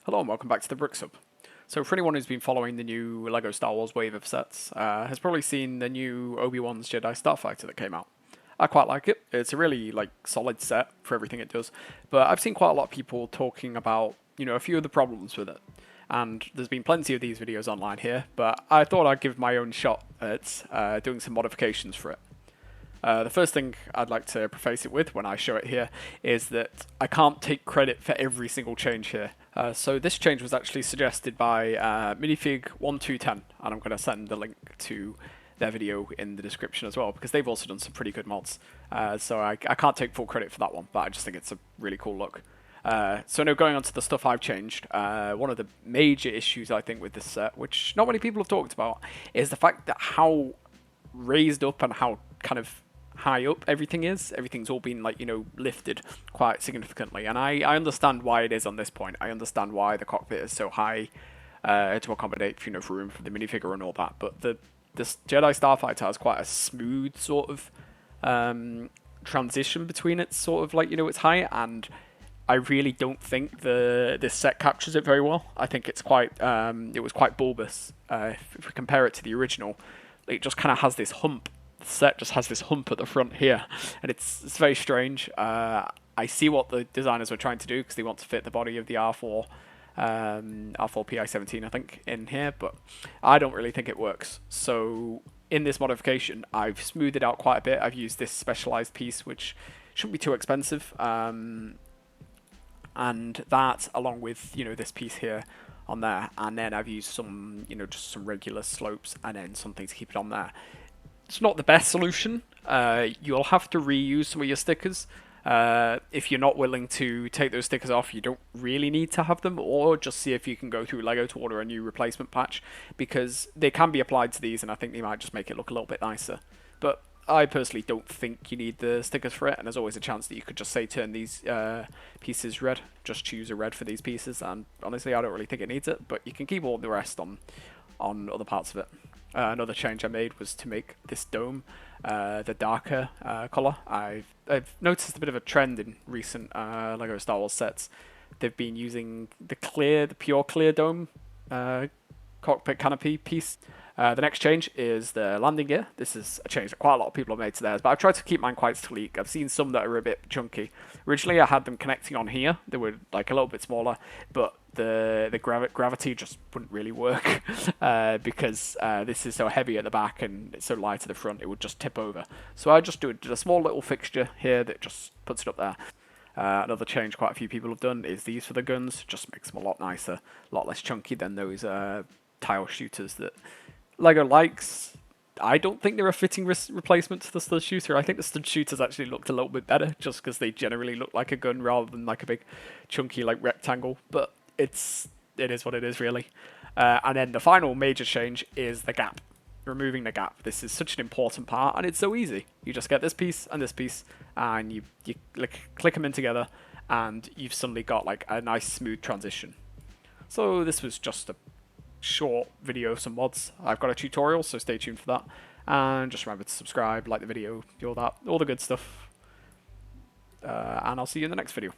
Hello and welcome back to the Brick Sub. So for anyone who's been following the new LEGO Star Wars wave of sets, has probably seen the new Obi-wan's Jedi Starfighter that came out. I quite like it. It's a really solid set for everything it does, but I've seen quite a lot of people talking about a few of the problems with it. And there's been plenty of these videos online here, but I thought I'd give my own shot at doing some modifications for it. The first thing I'd like to preface it with when I show it here is that I can't take credit for every single change here. So this change was actually suggested by minifig1210, and I'm going to send the link to their video in the description as well, because they've also done some pretty good mods. So I can't take full credit for that one, but I just think it's a really cool look. So now going on to the stuff I've changed, one of the major issues I think with this set, which not many people have talked about, is the fact that how raised up and how kind of high up everything is. Everything's all been lifted quite significantly, and I understand why it is on this point. I understand why the cockpit is so high to accommodate for room for the minifigure and all that, but this Jedi Starfighter has quite a smooth sort of transition between it, sort of its height, and I really don't think this set captures it very well. I think it's quite it was quite bulbous. If we compare it to the original, it just kind of has this hump. The set just has this hump at the front here, and it's very strange. I see what the designers were trying to do because they want to fit the body of the R4 PI-17, I think, in here, but I don't really think it works. So in this modification, I've smoothed it out quite a bit. I've used this specialized piece, which shouldn't be too expensive, and that along with this piece here on there, and then I've used some just some regular slopes and then something to keep it on there. It's not the best solution. You'll have to reuse some of your stickers. If you're not willing to take those stickers off, you don't really need to have them, or just see if you can go through LEGO to order a new replacement patch, because they can be applied to these, and I think they might just make it look a little bit nicer. But I personally don't think you need the stickers for it, and there's always a chance that you could just say turn these pieces red. Just choose a red for these pieces, and honestly I don't really think it needs it, but you can keep all the rest on other parts of it. Another change I made was to make this dome the darker colour. I've noticed a bit of a trend in recent LEGO Star Wars sets. They've been using the pure clear dome cockpit canopy piece. The next change is the landing gear. This is a change that quite a lot of people have made to theirs, but I've tried to keep mine quite sleek. I've seen some that are a bit chunky. Originally I had them connecting on here. They were a little bit smaller, but the gravity just wouldn't really work because this is so heavy at the back and it's so light at the front, it would just tip over. So I just did a small little fixture here that just puts it up there. Another change quite a few people have done is these for the guns. Just makes them a lot nicer, a lot less chunky than those tile shooters that LEGO likes. I don't think they're a fitting replacement to the stud shooter. I think the stud shooters actually looked a little bit better just because they generally look like a gun rather than like a big chunky rectangle. But it is what it is, really. And then the final major change is the gap. Removing the gap. This is such an important part, and it's so easy. You just get this piece, and you click them in together, and you've suddenly got a nice smooth transition. So this was just a short video of some mods. I've got a tutorial, so stay tuned for that. And just remember to subscribe, like the video, all the good stuff. And I'll see you in the next video.